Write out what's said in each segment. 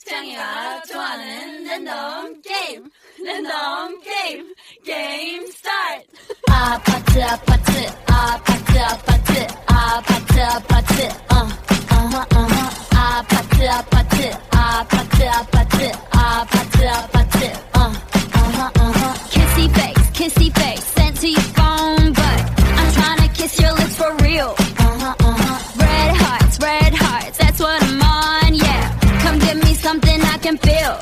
창이가 좋아하는 랜덤 게임, 랜덤 게임, 게임 스타트. 아파트 아파트 아파트 아파트 아파트 아파트 아파트 아파트 아파트 아파트 아파트 아파트 kissy face sent to your phone, but I'm trying to kiss your lips for real. Red hearts, that's what I'm on, yeah. Come give me something I can feel.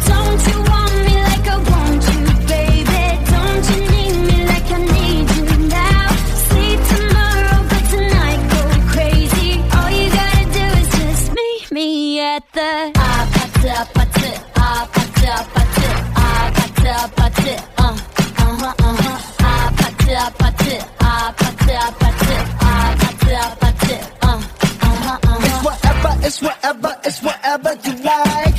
Don't you want me like I want you, baby? Don't you need me like I need you now? See tomorrow, but tonight go crazy. All you gotta do is just meet me at the 아파트 아파트 아파트 아파트 아파트 아파트 아파트 아파트 아파트 아파트 아파트 It's whatever you like.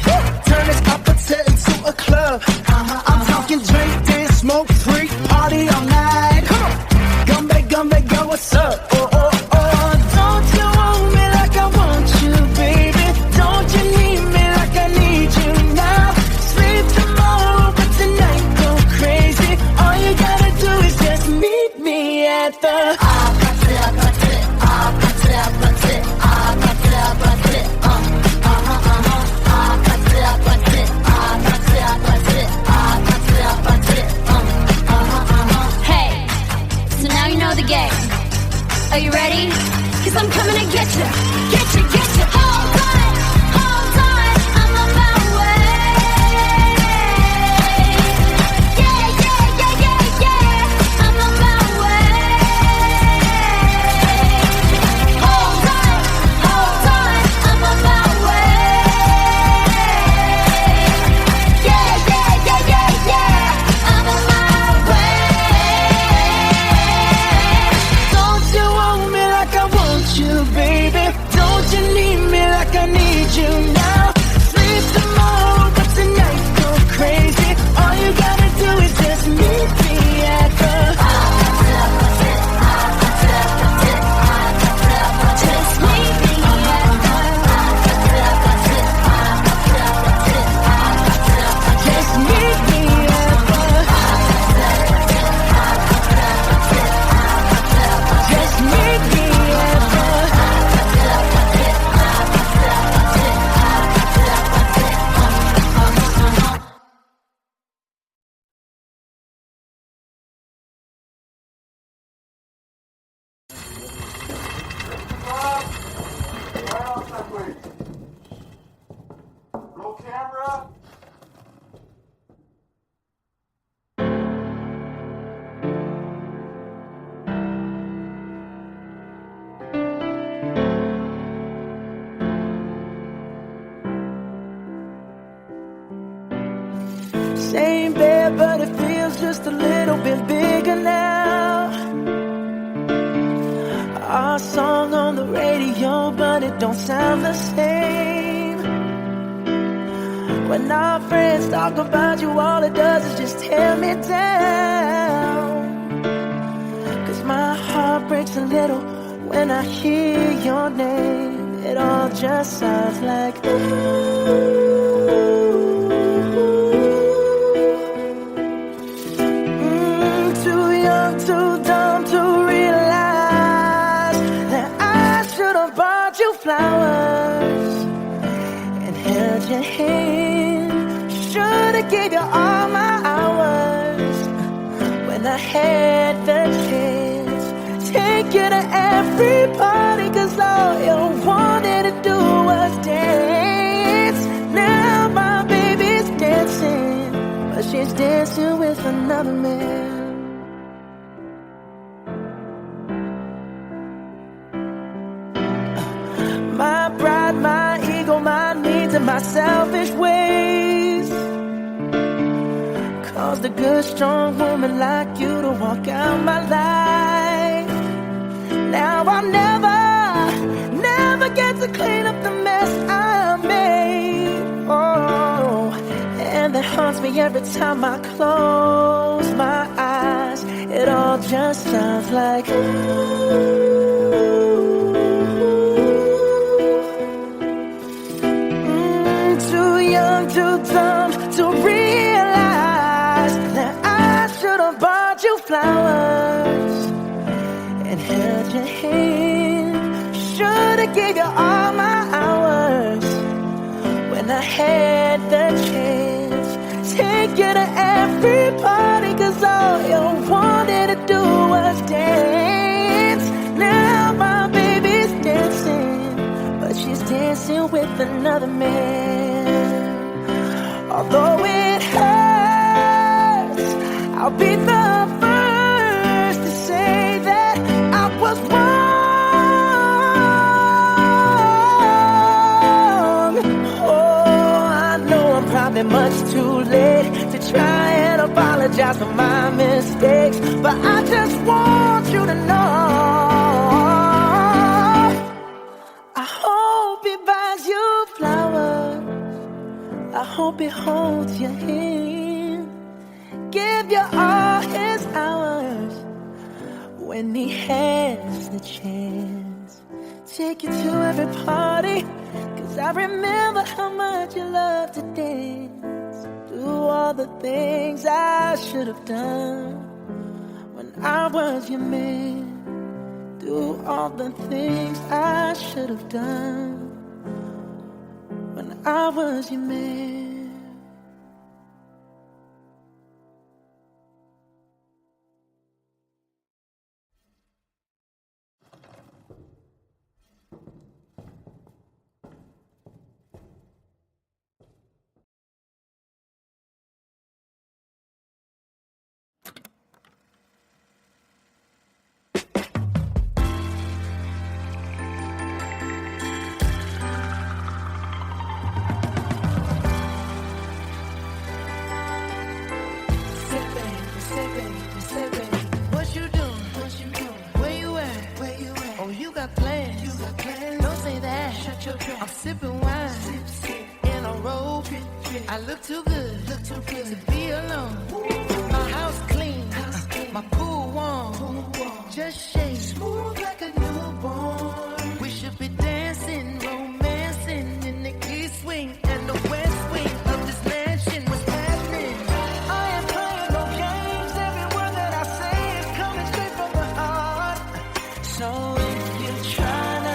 Turn this opposite into a club. I'm talking drink, dance, smoke, freak, party all night. Come on, gumbe, go, what's up? Oh, at the 아파트 아파트 아파트 아파트 아파트 아파트 아파트 아파트 아파트 아파트 아파트 아파트 Hey, so now you know the game. Are you ready? Cause I'm coming to get you, get you, get you. Hold on, I'm on my way. Yeah, yeah, yeah, yeah, yeah, I'm on my way. Hold on, I'm on my way. Yeah, yeah, yeah, yeah, yeah, I'm on my way. Don't you want me like I want you, baby? Don't you need me like I need you now? Sleep tomorrow, but tonight go crazy. All you gotta do is just meet me at the Just meet me at just meet me at the just meet me at the Roll camera. Same bed, but it feels just a little bit bigger now. Our song on the radio, but it don't sound the same. When our friends talk about you, all it does is just tear me down. Cause my heart breaks a little when I hear your name. It all just sounds like ooh. Too young, too dumb to realize that I should have bought you flowers and held your hand. Should have gave you all my hours when I had the chance. Take you to every party, cause all you wanted to do was dance. Now my baby's dancing, but she's dancing with another man. My pride, my ego, my needs, and my selfish ways caused a good, strong woman like you to walk out my life. Now I'll never get to clean up the mess I made. Oh, and that haunts me every time I close my eyes. It all just sounds like ooh. Too young, too dumb to realize that I should have bought you flowers and held your hand. Should have gave you all my hours when I had the chance. Take you to every party, cause all you wanted to do was dance. Now my baby's dancing, but she's dancing with another man. Although it hurts, I'll be the first to say that I was wrong. Oh, I know I'm probably much too late to try and apologize for my mistakes, but I just want you to know I hope he buys you flowers. I hope he holds your hand, give you all his hours when he has the chance. Take you to every party, cause I remember how much you loved to dance. Do all the things I should have done when I was your man. do all the things I should have done when I was your man. I'm sipping wine in a robe. I look too good to be alone. My house clean, my pool warm. Just shake smooth like a newborn. We should be dancing, romancing in the east wing and the west wing of this mansion. What's happening? I ain't playing no games. Every word that I say is coming straight from the heart. So if you're trying to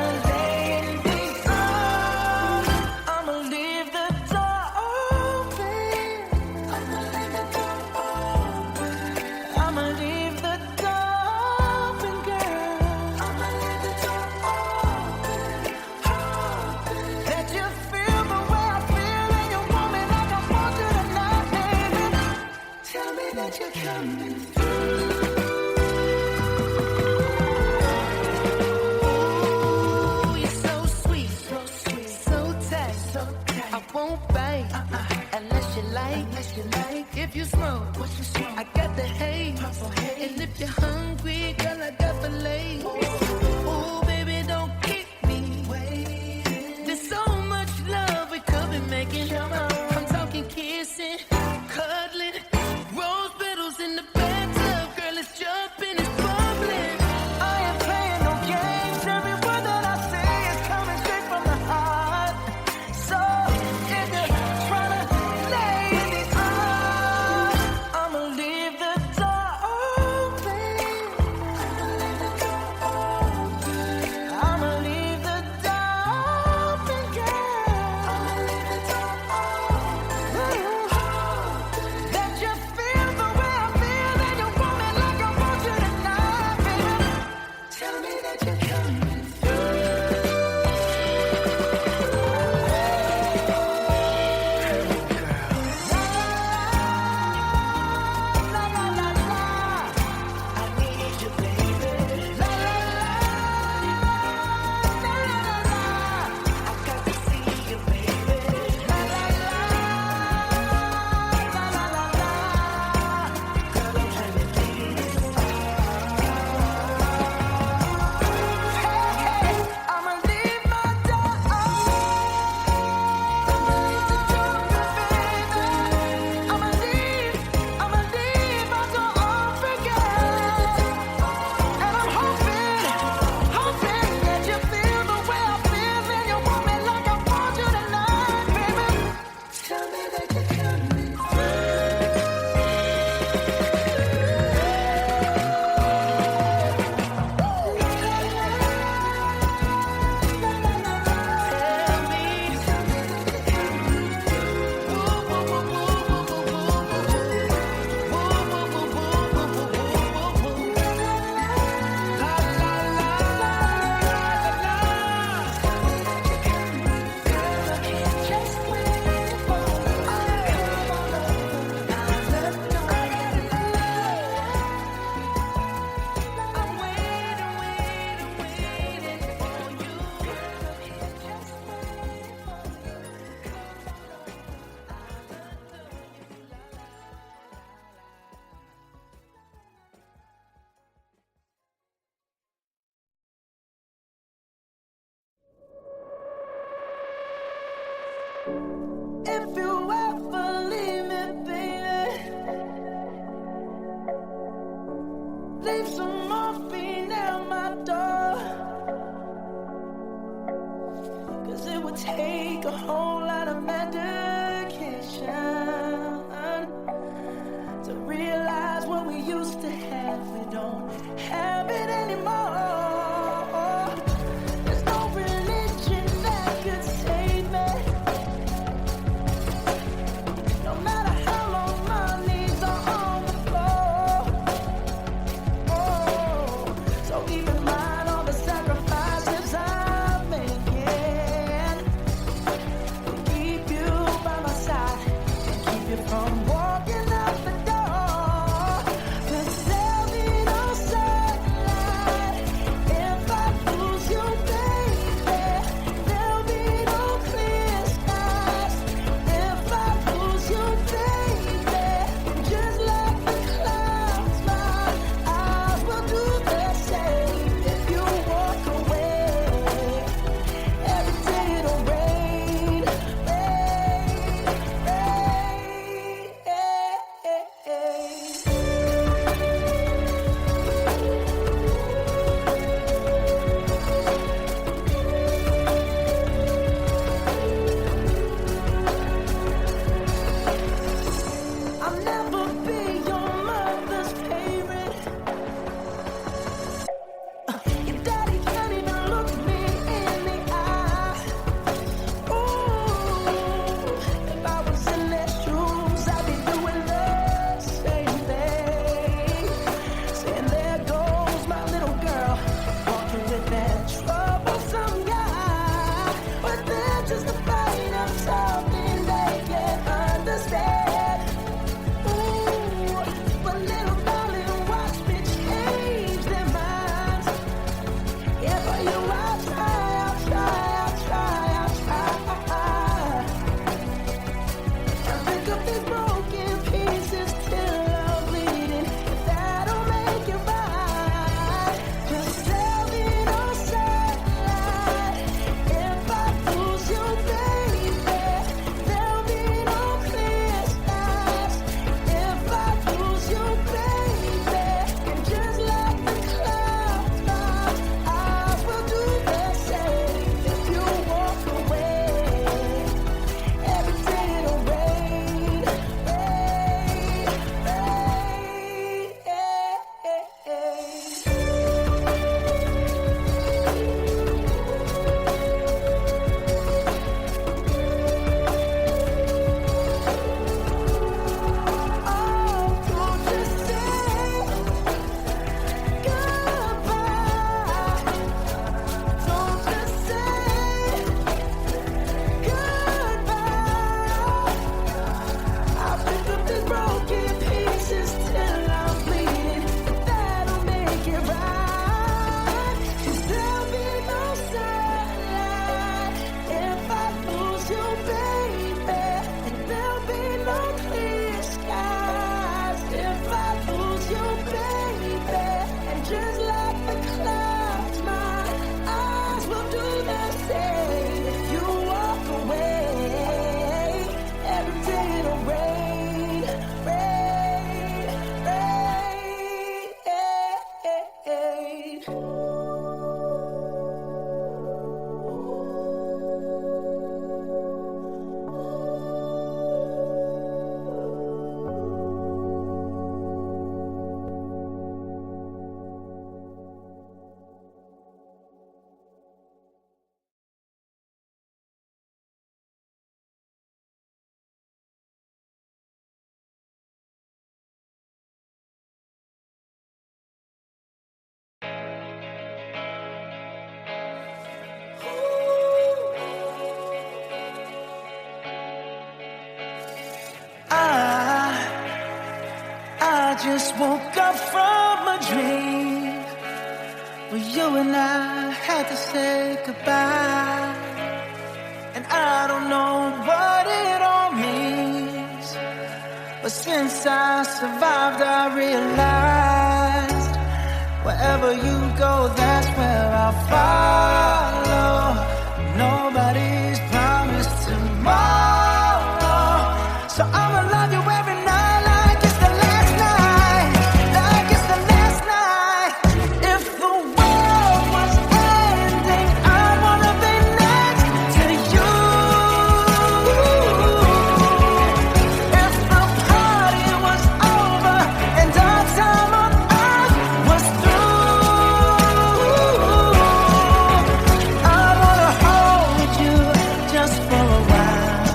if you smoke, I got the haze. And if you're hungry, girl, I got the lace. Oh, baby, don't keep me waiting. There's so much love we could be making. I'm talking kissing, cuddling, rose petals in the bathtub. Girl, it's jumping, it's bubbling. I ain't playing no games. Every word that I say is coming straight from the heart. So if you're trying to lay in these arms, I'ma leave the door open. I'ma leave the door open, girl. That you feel the way I feel and you want me like I want you tonight, baby. Tell me that you're coming through. La la la la, I need you, baby. La la la, la la la, I got to see you, baby. La la la, la la la, girl, I'm trying to leave this. Hey, I'ma leave my door open. I'ma leave the door open, baby. I'ma leave my door open, girl. And I'm hoping that you feel the way I feel and you want me like I want you tonight, baby. Tell me that you're coming if you ever leave me, baby, leave some morphine at my door. 'Cause it would take a whole lot of medication to realize what we used to have, we don't have it anymore. I just woke up from a dream where you and I had to say goodbye. And I don't know what it all means, but since I survived, I realized wherever you go, that's where I'll follow. Nobody's promised tomorrow, so I'ma love you every night like it's the last night, like it's the last night. If the world was ending, I wanna be next to you. If the party was over and our time on earth was through, I wanna hold you just for a while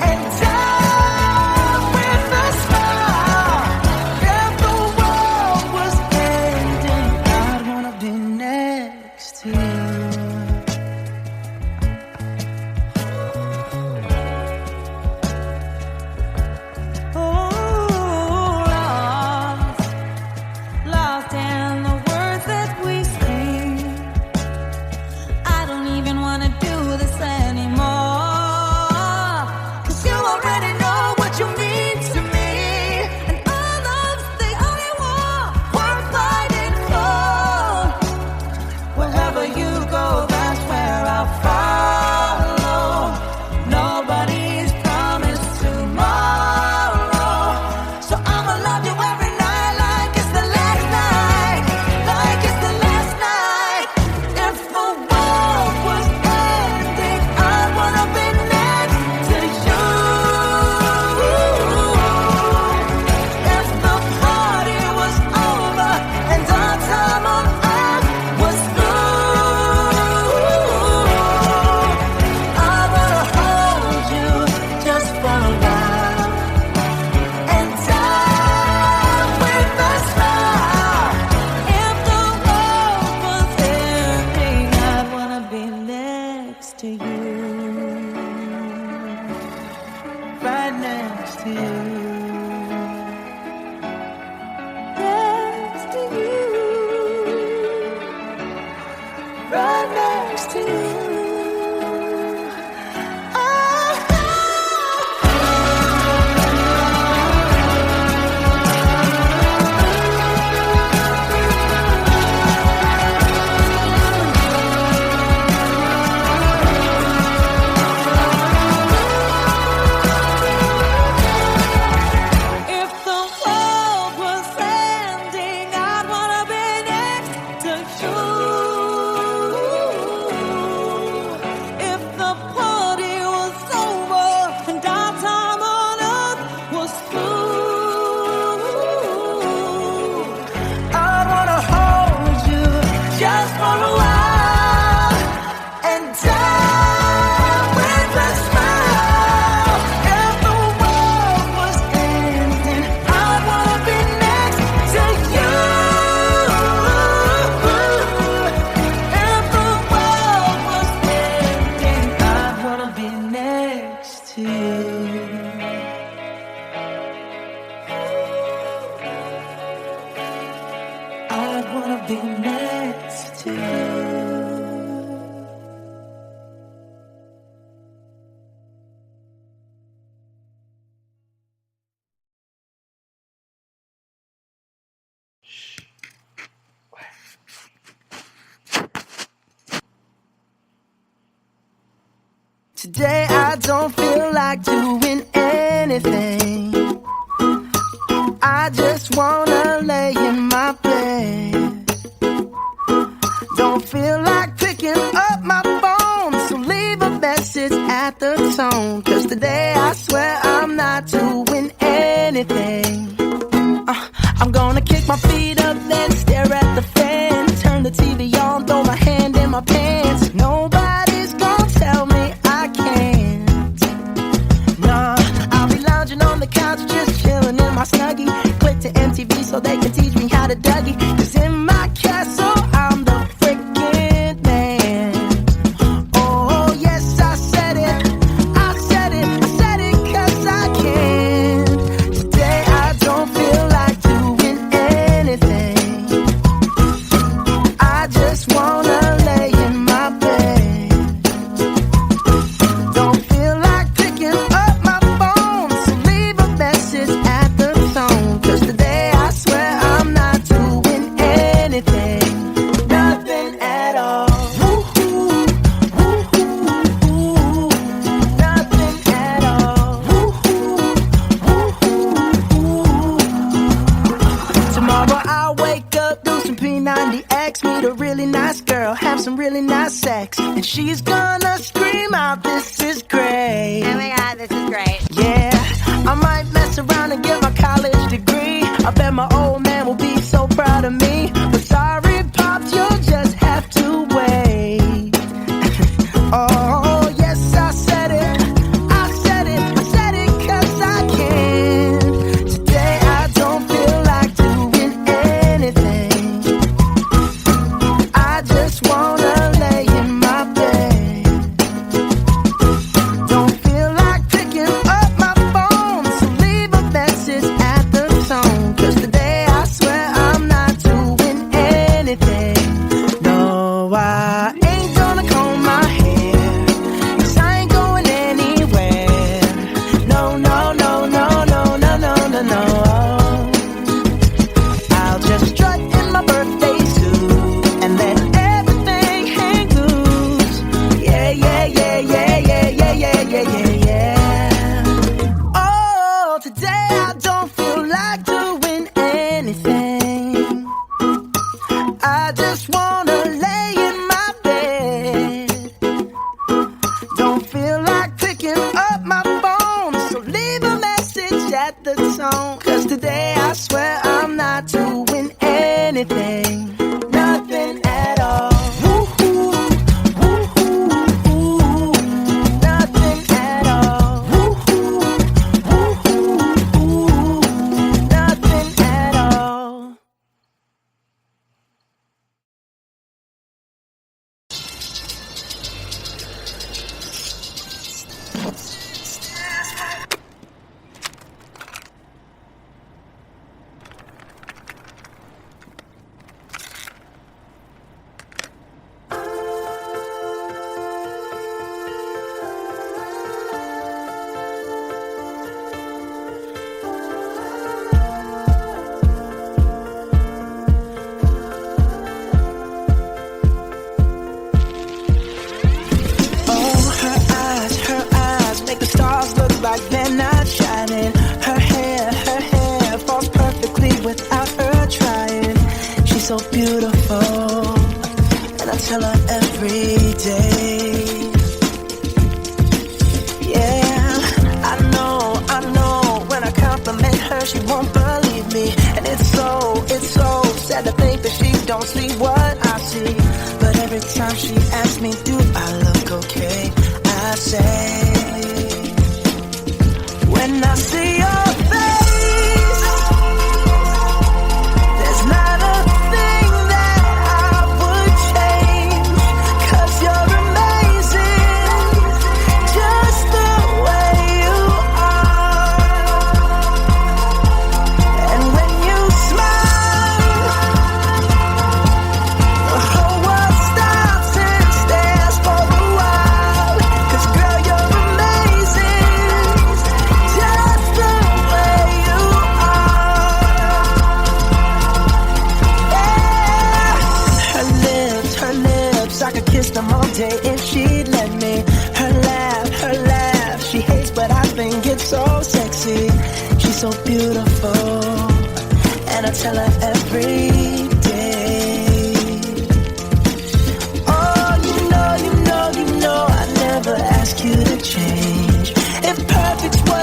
and die with a smile. If the world was ending, I'd wanna be next to you. Lost in the words that we speak. I don't even wanna do this anymore, 'cause you already know what you mean to me, and our love's the only war worth fighting for. Wherever you go, that's where I'll follow. Nobody's promised tomorrow, so I'ma love you every night like it's the last night, like it's the last night. If the world was ending, I wanna be next to you. If the party was over and our time on earth was through, I wanna hold you just for a while and die with a smile. If the world was ending, I'd wanna be next to you. Right next to you. Next to you. Right next to you. If the world was ending, I'd wanna be next to you. If the party was over and our time on earth was through, I wanna hold you just for a while and die with a smile. If the world was ending, I wanna be next to you. If the world was ending, I wanna be next to you. I wanna be next to you. Today I don't feel like doing anything. I just wanna lay in my bed feel like picking up my phone, so leave a message at the tone. Cause today I swear I'm not doing anything. I'm gonna kick my feet up, then stare at the fan. Turn the TV on, throw my hand in my pants. Nobody's gonna tell me I can't. Nah, I'll be lounging on the couch, just chilling in my Snuggie. Click to MTV so they can teach me how to Dougie. Cause in my castle, I'm the freaking man. Oh, yes, I said it. I said it. I said it cause I can. Today I don't feel like doing anything. I just wanna lay in my bed. Don't feel like picking up my phone, so leave a message at the tone. Cause today I swear I'm not doing anything. Nothing at all. Woo-hoo, woo-hoo, woo-hoo. Nothing at all. Woo-hoo, woo-hoo, woo-hoo. Tomorrow I'll wake up, do some P90X, meet a really nice girl, have some really nice sex, and she's gonna scream out, "This is great." Oh my god, this is great. Yeah, I might mess around and get my college degree. I bet my old man will be so proud of me. But sorry, Pops, you'll just have to wait. Oh, yes, I said it. I said it. I said it cause I can. Today I don't feel like doing anything. I just wanna lay in my bed. Don't feel like picking up my phone, so leave a message at the tone. Cause today I swear I'm not doing anything. No, I ain't gonna comb my hair, cause I ain't going anywhere. No, no, no, no, no, no, no, no, no. I'll just strut in my birthday suit and let everything hang loose. Yeah, yeah, yeah, yeah, yeah, yeah, yeah, yeah, yeah, yeah. Oh, today I don't feel like doing anything. I just wanna lay in my bed. Don't feel like picking up my phone, so leave a message at the tone. Cause today I swear I'm not doing anything. Nothing at all. Woo-hoo, woo-hoo, woo-hoo. Nothing at all. Woo-hoo, woo-hoo, woo-hoo. Nothing at all. Oh, her eyes make the stars look like they're not shining. Her hair falls perfectly without her trying. She's so beautiful, and I tell her every day. Yeah, I know, when I compliment her, she won't believe me. And it's so sad to think that she don't see what I see. But every time she asks me, do I look okay? I say, when I see your face, there's not a thing that I would change. Cause you're amazing, just the way you are. And when you smile, the whole world stops and stares for a while. Cause girl, you're amazing, just the way you are. Yeah. Her lips, I could kiss them all day if she'd let me. Her laugh, she hates but I think it's so sexy. She's so beautiful, and I tell her every day.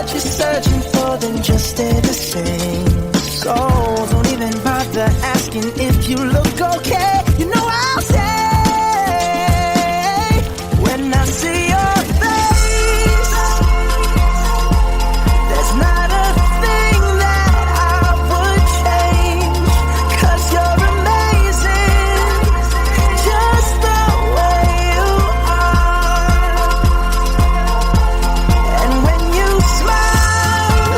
what you're searching for, then just stay the same. So don't even bother asking if you look okay. You know I'll say when I see your face, there's not a thing that I would change, 'cause you're amazing, just the way you are. And when you smile,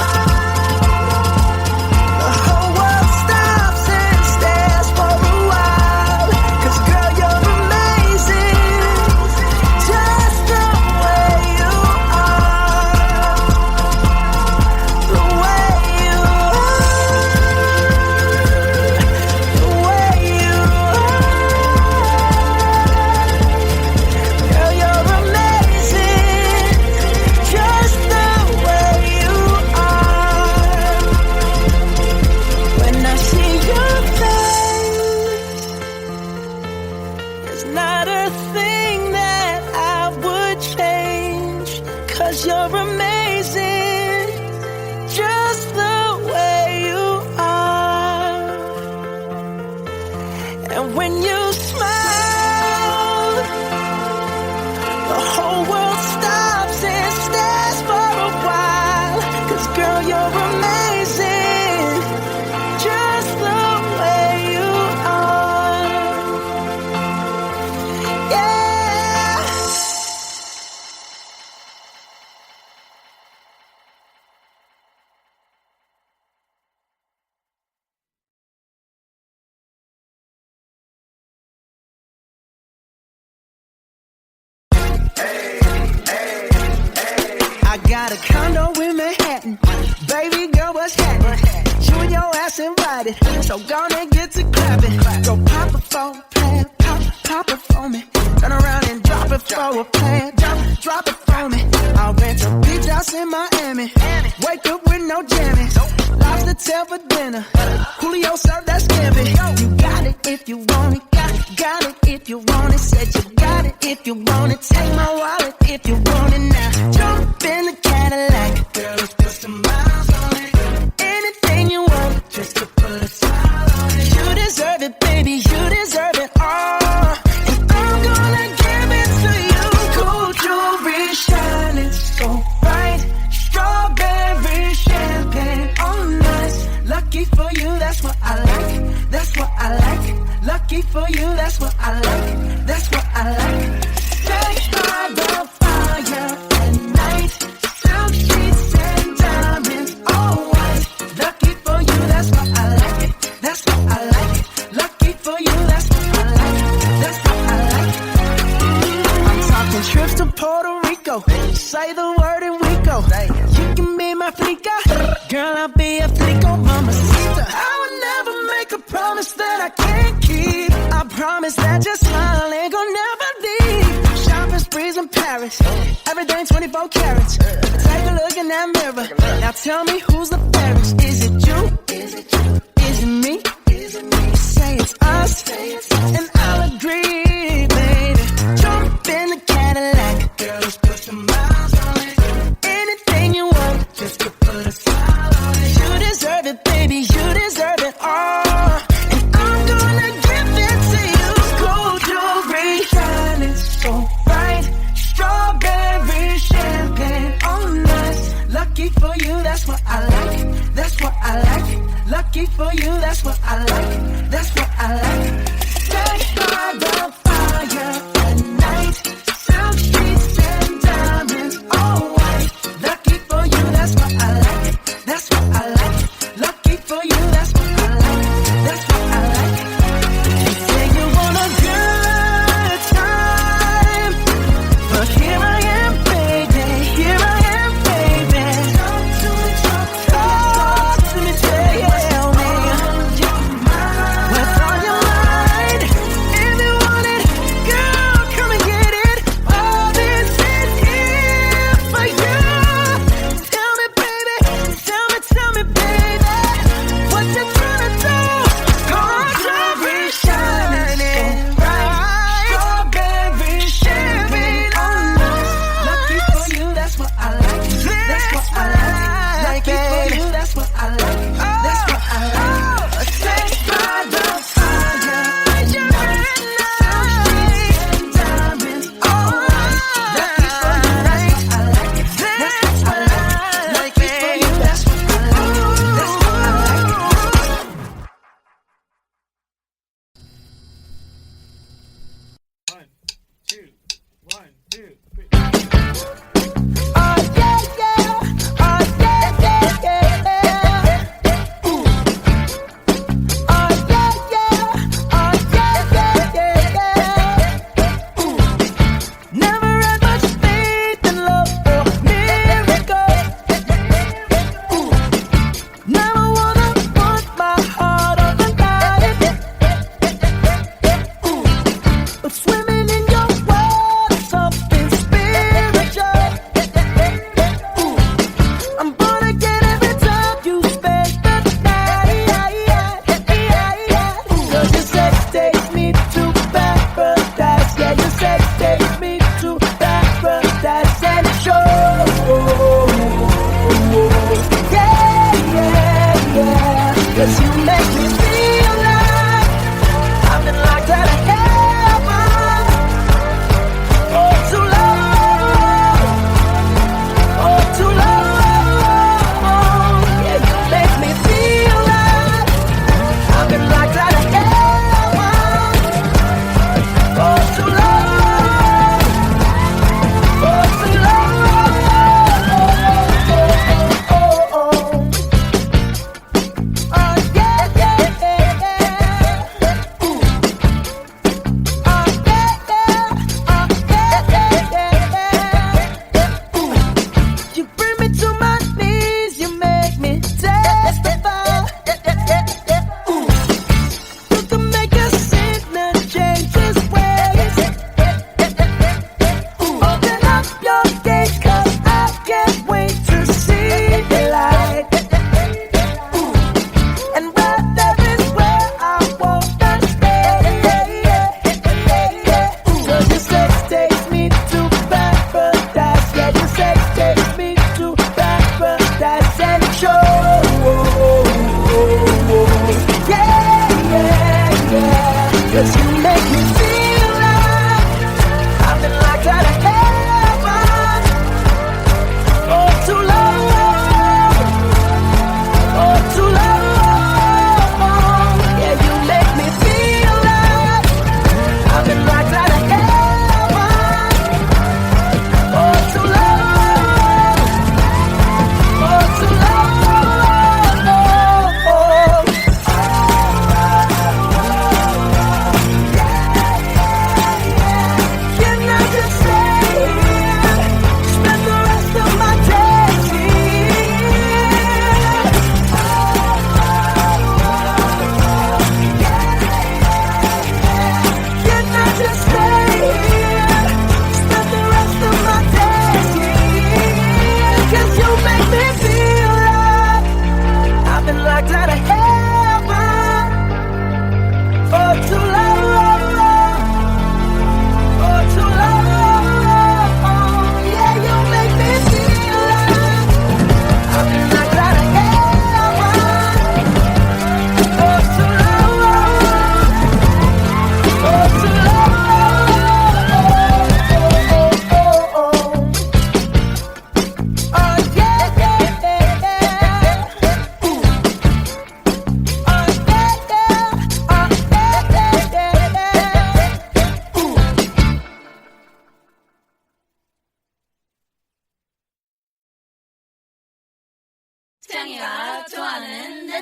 the whole world stops and stares for a while. 'Cause girl, you're amazing, just the way you are. The way you are. The way you are. Girl, you're amazing, just the way you are. When I see your face, there's not a thing that I would change, 'cause you're amazing, just the way you are. And when you smile, the whole world stops and stares for a while. 'Cause girl, you're amazing, just the way you are. Yeah. I got a condo in Manhattan. Baby girl, what's happening? You and your ass invited, so gonna get to clapping. Go pop it for a plan, pop it for me. Turn around and drop it for a plan, drop it for me. I'll rent a beach house in Miami. Wake up with no jammies. Lobster tail for dinner. Julio served that scampi. You got it if you want it. Got it if you want it. Said you got it if you want it. Take my wallet if you want it now. Jump in the Cadillac. Girl, let's put some miles on it. Anything you want, just to put a smile on it. You deserve it, baby. You deserve it all. And I'm gonna give it to you. Gold jewelry shining so bright. Strawberry champagne on us. Lucky for you, that's what I like. That's what I like. Lucky for you, that's what I like. That's what I like. Stay by the fire at night. Silk sheets and diamonds, all white. Lucky for you, that's what I like. That's what I like. Lucky for you, that's what I like. That's what I like. I'm talking trips to Puerto Rico. Say the word and we go. You can be my flica. Girl, I'll be a flico, mama sister. I would never make a promise that I can't keep. I promise that your smile ain't gonna never leave. Shopping sprees in Paris. Everything 24 carats. Take a look in that mirror. Now tell me who's the fairest. Is it you? Is it you? Is it me? Is it me? Say it's us. And I'll agree, baby. Jump in the Cadillac. Girl, let's put some miles on it. Anything you want, just to put a smile on it. You deserve it, baby. You deserve it all. And I'm gonna give it to you. Gold jewelry shining so bright. Strawberry champagne on us. Lucky for you, that's what I like. That's what I like. Lucky for you, that's what I like. That's what I like. Stay by the fire at night. Silk sheets and diamonds, all white. Lucky for you, that's what I like. That's what I like. Lucky for you, that's what I like. That's what I like. You say you want a good time, but here I am, baby. Here I am, baby. Talk to me, tell me.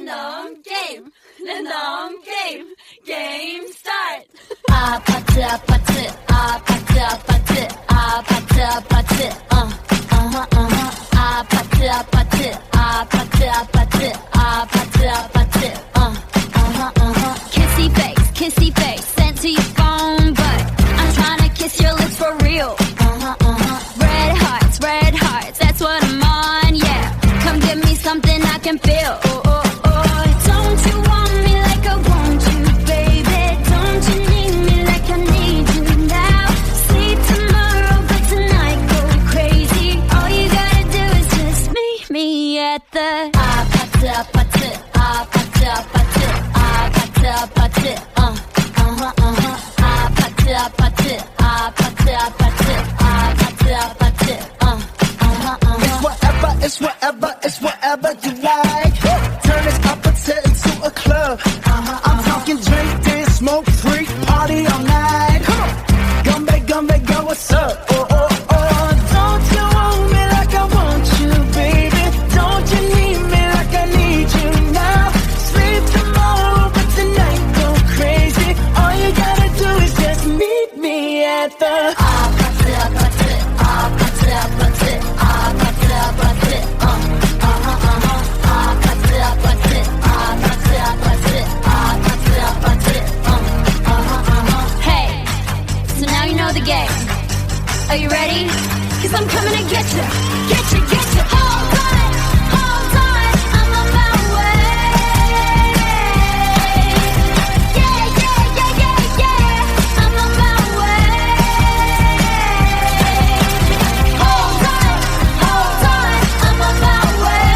랜덤 게임, 랜덤 게임, 게임 스타트. 아파트, 아파트, 아파트, 아파트, 아파트, 아파트, 아파트, 아파트, 아파트, 아파트, 아파트, 아파트, kissy face, sent to your phone, but I'm tryna kiss your lips for real. Red hearts, that's what I'm on, yeah. Come give me something I can feel. Oh, oh, oh. Don't you want me like I want you, baby? Don't you need me like I need you now? Sleep tomorrow, but tonight go crazy. All you gotta do is just meet me at the 아파트, 아파트, 아파트, 아파트, 아파트, 아파트, 아파트, 아파트, 아파트, 아파트, 아파트, 아파트, It's whatever, it's whatever you like. Turn this opposite into a club. I'm talking drink, dance, smoke, freak, party all night. Come on, go, what's up? Oh, oh, oh. Don't you want me like I want you, baby? Don't you need me like I need you now? Sleep tomorrow, but tonight go crazy. All you gotta do is just meet me at the 아파트, 아파트, 아파트, 아파트, 아파트, 아파트, 아파트, 아파트, 아파트, 아파트, 아파트, 아파트. Hey, so now you know the game. Are you ready? 'Cause I'm coming to get you, get you, get you. Hold on, I'm on my way. Yeah, yeah, yeah, yeah, yeah, I'm on my way. Hold on, I'm on my way.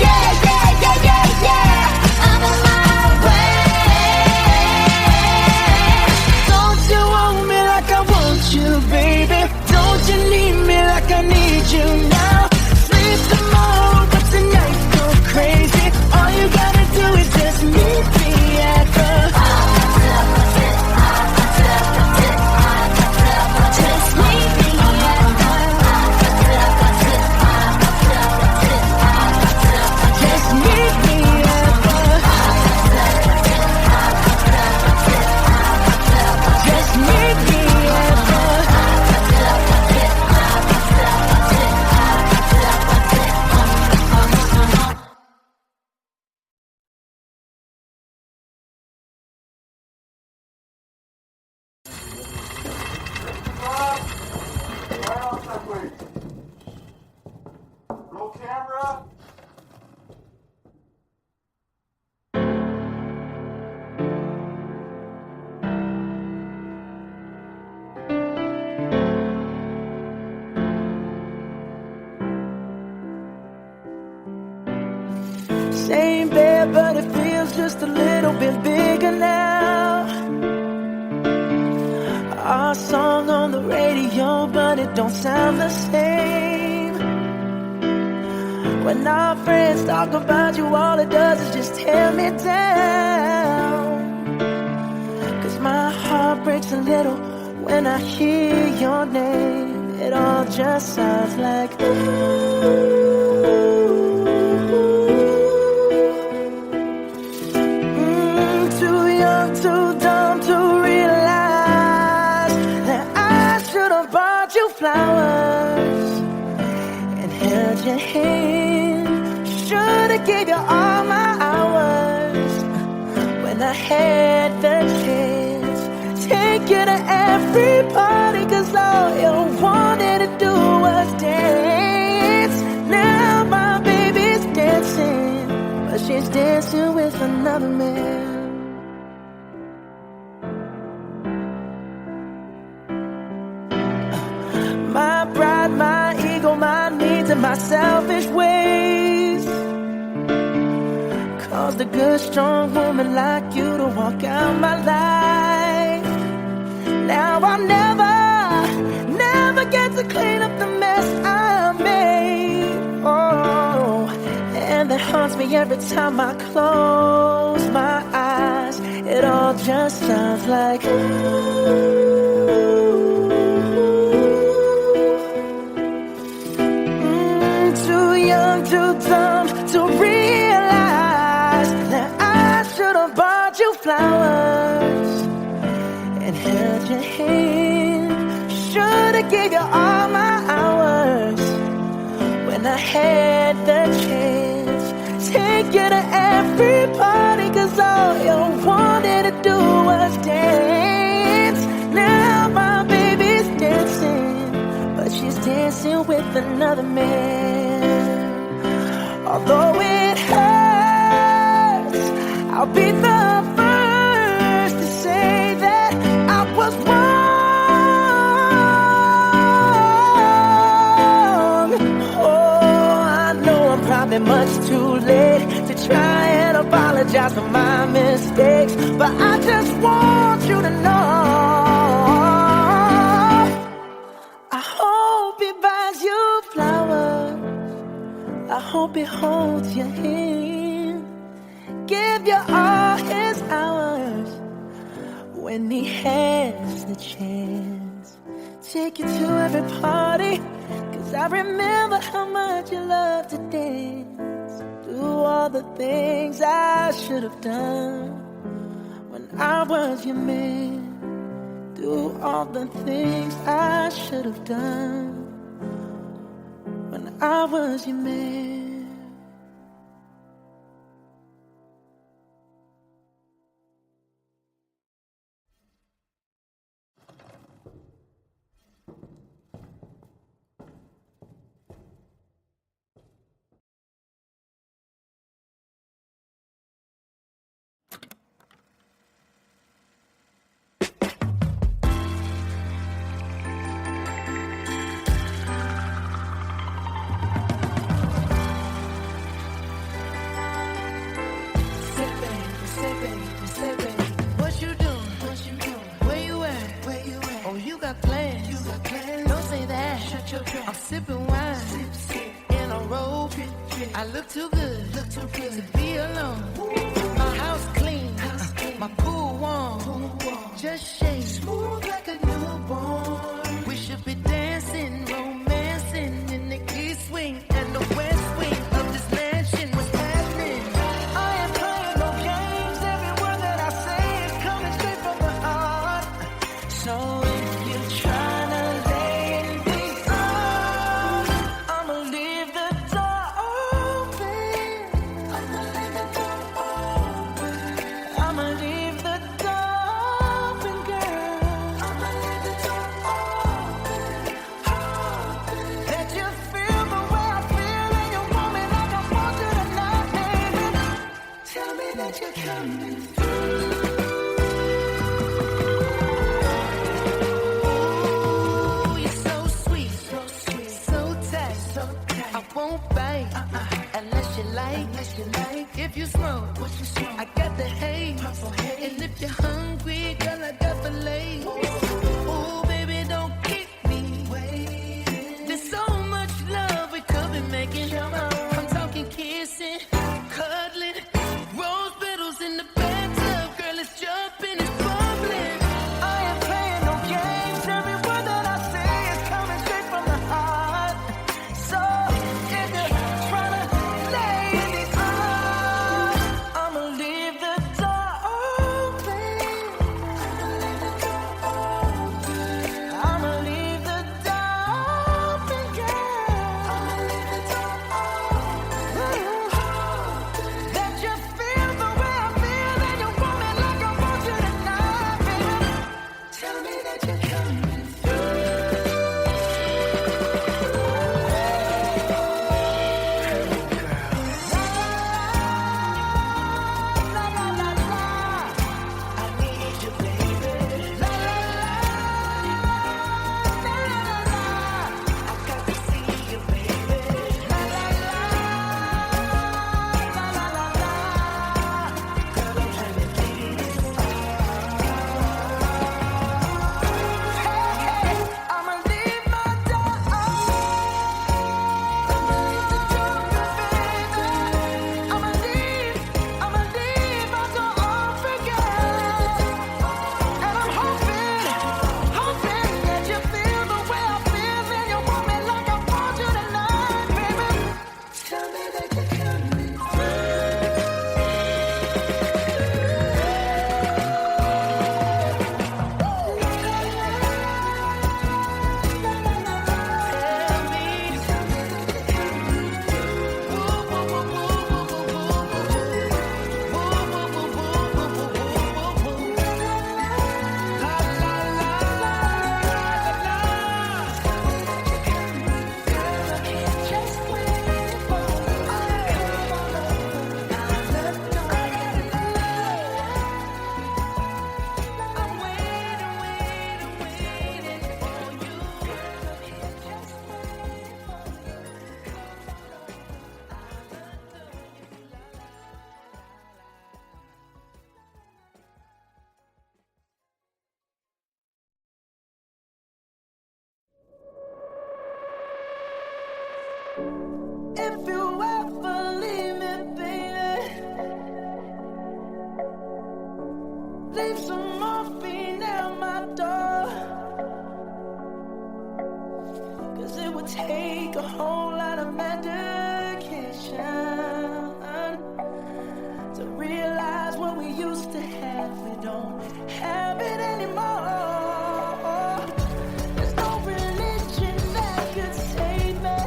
Yeah, yeah, yeah, yeah, yeah, I'm on my way. Don't you want me like I want you, baby? Don't you need me like I need you now? Sleep tomorrow, but tonight go crazy. All you gotta do is just meet me at the Just meet me at the just meet me at the just meet me at the Right outside, please. Roll camera. Same bed, but it feels just a little bit bigger now. Our song on the radio, but it don't sound the same. When our friends talk about you, all it does is just tear me down. 'Cause my heart breaks a little when I hear your name. It all just sounds like too young, too dumb to realize that I should have bought you flowers and held your hand. Should have gave you all my hours when I had the chance. Take you to every party, 'cause all you wanted to do was dance. Now my baby's dancing, but she's dancing with another man. My pride, my ego, my needs, and my selfish ways caused a good, strong woman like you to walk out my life. Now I'll never get to clean up the mess I made. Oh, and that haunts me every time I close my eyes. It all just sounds like too young, too dumb flowers and held your hand. Should've gave you all my hours when I had the chance. Take you to every party, 'cause all you wanted to do was dance. Now my baby's dancing, but she's dancing with another man. Although it hurts, I'll be the first to say that I was wrong. Oh, I know I'm probably much too late to try and apologize for my mistakes, but I just want you to know I hope he buys you flowers. I hope he holds your hand, give you all his hours when he has the chance. Take you to every party, 'cause I remember how much you love to dance. Do all the things I should have done when I was your man. Do all the things I should have done when I was your man. What you doing? Where you at? Oh, you got plans. Don't say that. I'm sipping wine in a robe. I look too good to be alone. My house clean, my pool warm. Just shake smooth like a newborn. We should be dancing, romancing in the east wing and the west wing of this mansion. What's happening? I ain't playing no games. Every word that I say is coming straight from the heart. So if you're trying to lay in these arms, I'ma leave the door open. I'ma leave the door open. I'ma leave the door open, girl. I'ma leave the door open. That you feel the way I feel and you want me like I want you tonight, baby. Tell me that you're coming through. Ooh, you're so sweet, so tight. I won't bite unless you like. If you smoke, I got the haze. And if you're hungry, girl, I got the lace. Ooh, baby, don't keep me waiting. There's so much love we could be making. I'm talking kissing, cuddling, rose petals in the bathtub. Girl, it's jumping, it's bubbling. I ain't playing no games. Every word that I say is coming straight from the heart. So if you're trying to lay in these arms, I'ma leave the door open. I'ma leave the door open. Realize what we used to have, we don't have it anymore. There's no religion that could save me.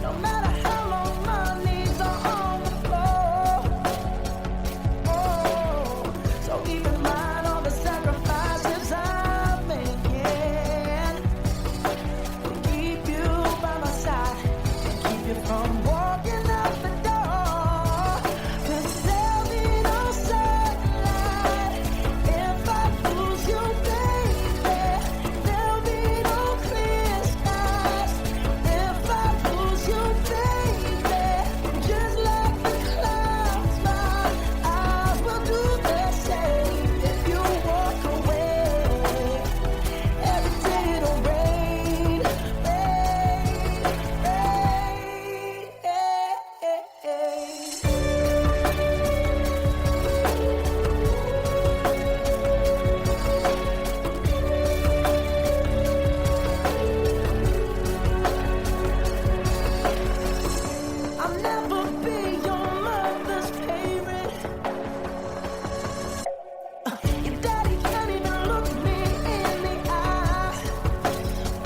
No matter how long my knees are on the floor. Oh, so keep in mind all the sacrifices I'm making to keep you by my side and keep you from walking out the door. 'Cause there'll be no sunlight if I lose you, baby. There'll be no clear skies if I lose you, baby. Just like the clouds, my eyes will do the same if you walk away. Every day it'll rain, rain, I'll never be your mother's favorite. Your daddy can't even look me in the eye.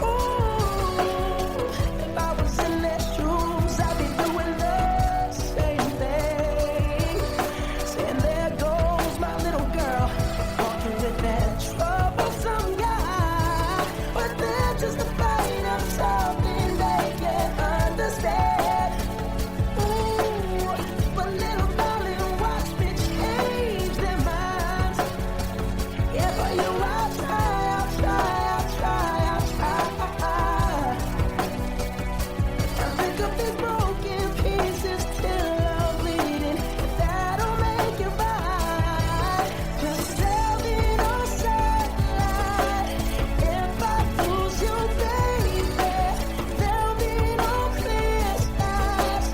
Ooh, if I was in their shoes, I'd be doing the same thing. Saying there goes my little girl, walking with that troublesome guy. But they're just afraid of something they can't understand. Ooh, but little darling, watch me change their minds. Yeah, for you, I'll try, I'll try, I'll try, I'll try. I'll pick up these broken pieces till I'm bleeding. That'll make it right. 'Cause there'll be no sunlight if I lose you, baby. There'll be no clear skies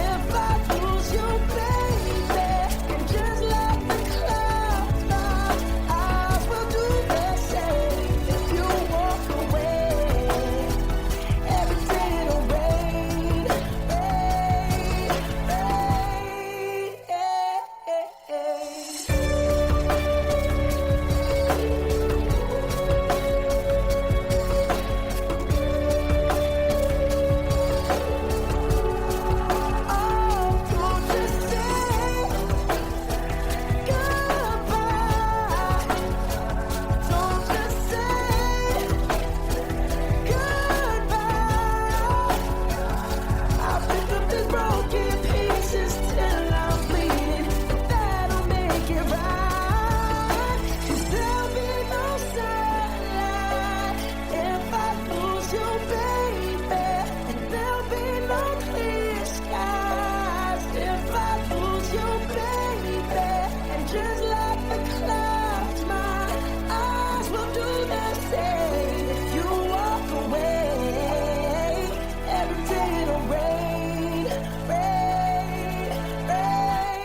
if I lose you, baby. And just like the clouds, my eyes will do the same if you walk away. Every day it'll rain, rain, Oh, don't just say goodbye. Don't just say goodbye. I'll pick up these broken pieces till I'm bleeding. That'll make it right. 'Cause there'll be no sunlight if I lose you, baby. And there'll be no clear skies if I lose you, baby. And just like the clouds, my eyes will do the same if you walk away. Every day it'll rain, rain, rain.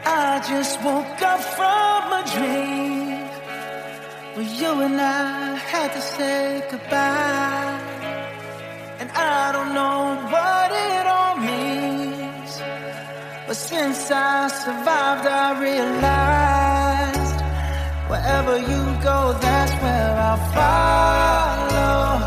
I just woke up from a dream where you and I had to say goodbye. And I don't know what it all means, but since I survived, I realized wherever you go, that's where I'll follow.